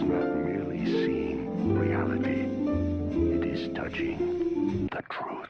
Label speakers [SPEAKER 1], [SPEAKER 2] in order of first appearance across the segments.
[SPEAKER 1] not merely seeing reality, it is touching the truth.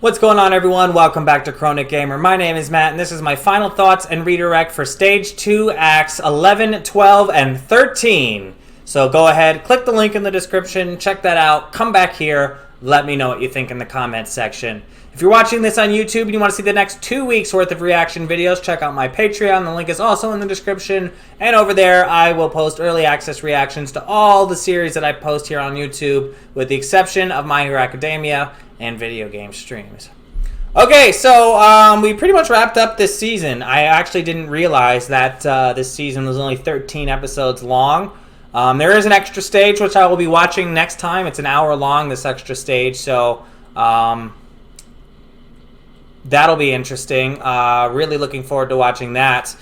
[SPEAKER 2] What's going on, everyone? Welcome back to Chronic Gamer. My name is Matt, and this is my final thoughts and redirect for Stage 2, Acts 11, 12, and 13. So go ahead, click the link in the description, check that out, come back here, let me know what you think in the comments section. If you're watching this on YouTube and you want to see the next 2 weeks worth of reaction videos, check out my Patreon. The link is also in the description. And over there, I will post early access reactions to all the series that I post here on YouTube, with the exception of My Hero Academia and video game streams. Okay, so we pretty much wrapped up this season. I actually didn't realize that this season was only 13 episodes long. There is an extra stage, which I will be watching next time. It's an hour long, this extra stage, so that'll be interesting. Really looking forward to watching that.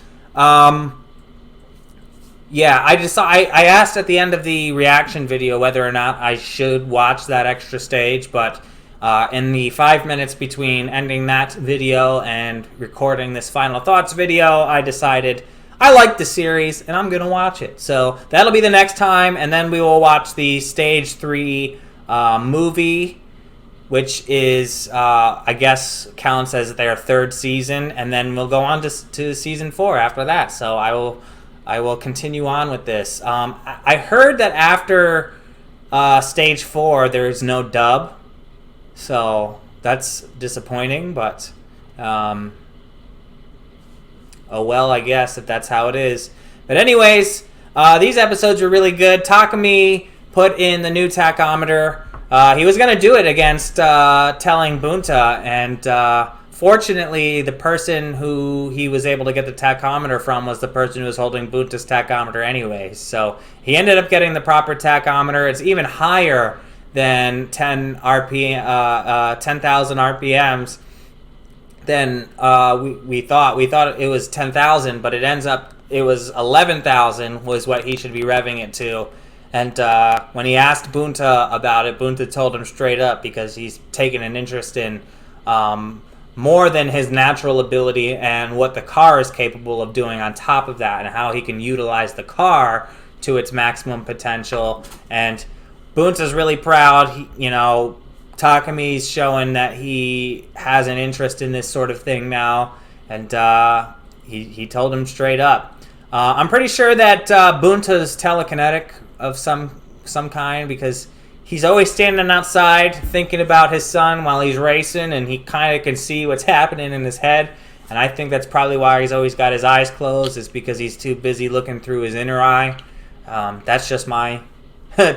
[SPEAKER 2] Yeah, I asked at the end of the reaction video whether or not I should watch that extra stage, but in the 5 minutes between ending that video and recording this final thoughts video, I decided I like the series and I'm going to watch it. So that'll be the next time, and then we will watch the Stage 3 movie, which is, I guess, counts as their third season, and then we'll go on to Season 4 after that. So I will continue on with this. I heard that after Stage 4, there's no dub, so that's disappointing, but oh well, I guess, if that's how it is. But anyways, these episodes were really good. Takumi put in the new tachometer. He was going to do it against telling Bunta, and fortunately, the person who he was able to get the tachometer from was the person who was holding Bunta's tachometer anyway. So he ended up getting the proper tachometer. It's even higher than 10,000 RPMs than we thought. We thought it was 10,000, but it was 11,000 was what he should be revving it to. And when he asked Bunta about it, Bunta told him straight up, because he's taken an interest in more than his natural ability and what the car is capable of doing on top of that, and how he can utilize the car to its maximum potential. And Bunta's really proud. Takumi's showing that he has an interest in this sort of thing now, and he told him straight up. I'm pretty sure that Bunta's telekinetic of some kind, because he's always standing outside thinking about his son while he's racing, and he kind of can see what's happening in his head. And I think that's probably why he's always got his eyes closed, is because he's too busy looking through his inner eye. That's just my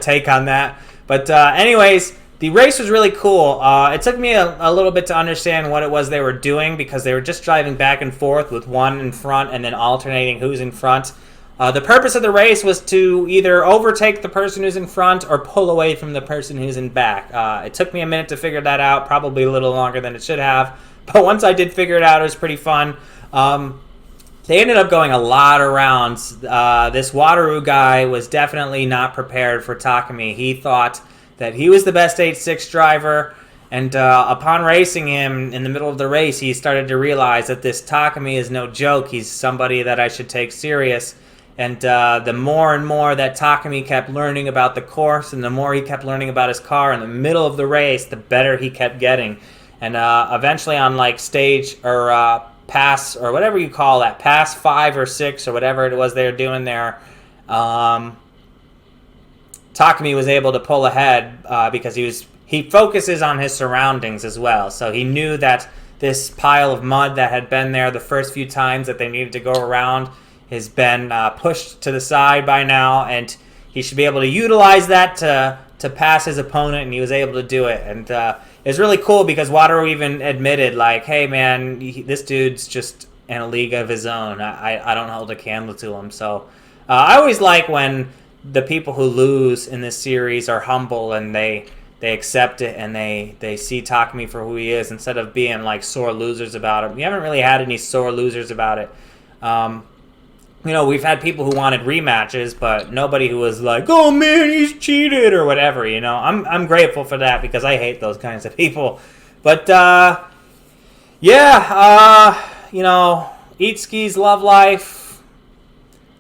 [SPEAKER 2] take on that. But anyways, the race was really cool. It took me a little bit to understand what it was they were doing, because they were just driving back and forth with one in front and then alternating who's in front. The purpose of the race was to either overtake the person who's in front or pull away from the person who's in back. It took me a minute to figure that out, probably a little longer than it should have. But once I did figure it out, it was pretty fun. They ended up going a lot of rounds. This Wataru guy was definitely not prepared for Takumi. He thought that he was the best 8.6 driver, and upon racing him in the middle of the race, he started to realize that this Takumi is no joke. He's somebody that I should take serious. And the more and more that Takumi kept learning about the course, and the more he kept learning about his car in the middle of the race, the better he kept getting. And eventually on like stage or pass, or whatever you call that, pass 5 or 6 or whatever it was they were doing there, Takumi was able to pull ahead because he focuses on his surroundings as well. So he knew that this pile of mud that had been there the first few times that they needed to go around has been pushed to the side by now, and he should be able to utilize that to pass his opponent, and he was able to do it. And it's really cool because Wataru even admitted, like, hey man, this dude's just in a league of his own. I don't hold a candle to him. So I always like when the people who lose in this series are humble, and they accept it, and they see Takumi for who he is, instead of being like sore losers about it. We haven't really had any sore losers about it. We've had people who wanted rematches, but nobody who was like, oh man, he's cheated or whatever. I'm grateful for that, because I hate those kinds of people. But yeah, Itsuki's love life.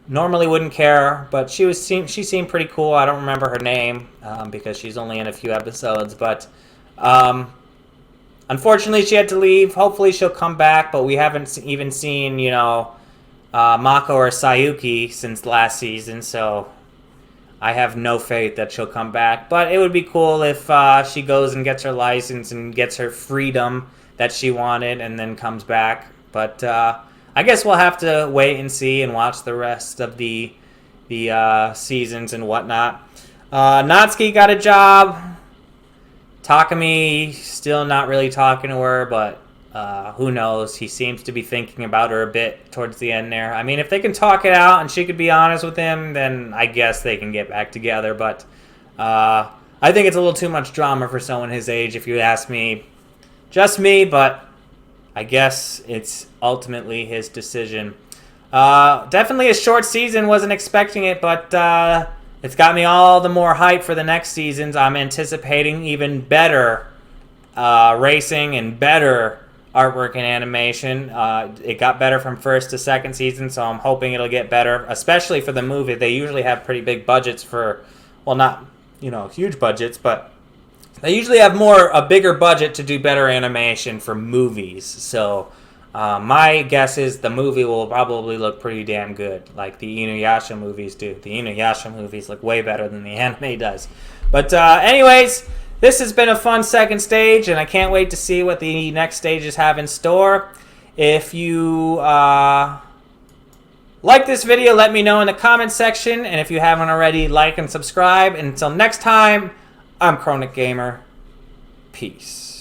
[SPEAKER 2] Normally wouldn't care, but she seemed pretty cool. I don't remember her name because she's only in a few episodes, but unfortunately she had to leave. Hopefully she'll come back, but we haven't even seen Mako or Sayuki since last season, so I have no faith that she'll come back. But it would be cool if she goes and gets her license and gets her freedom that she wanted and then comes back. But I guess we'll have to wait and see and watch the rest of the seasons and whatnot. Natsuki got a job. Takumi still not really talking to her, but who knows? He seems to be thinking about her a bit towards the end there. I mean, if they can talk it out and she could be honest with him, then I guess they can get back together. But I think it's a little too much drama for someone his age, if you ask me. Just me, but I guess it's ultimately his decision. Definitely a short season. Wasn't expecting it, but it's got me all the more hype for the next seasons. I'm anticipating even better racing and better artwork and animation. It got better from first to second season, so I'm hoping it'll get better, especially for the movie. They usually have pretty big budgets for, well, not huge budgets, but they usually have a bigger budget to do better animation for movies. So my guess is the movie will probably look pretty damn good, like the Inuyasha movies do. The Inuyasha movies look way better than the anime does. But anyways, this has been a fun second stage, and I can't wait to see what the next stages have in store. If you like this video, let me know in the comments section, and if you haven't already, like and subscribe. And until next time, I'm Chronic Gamer. Peace.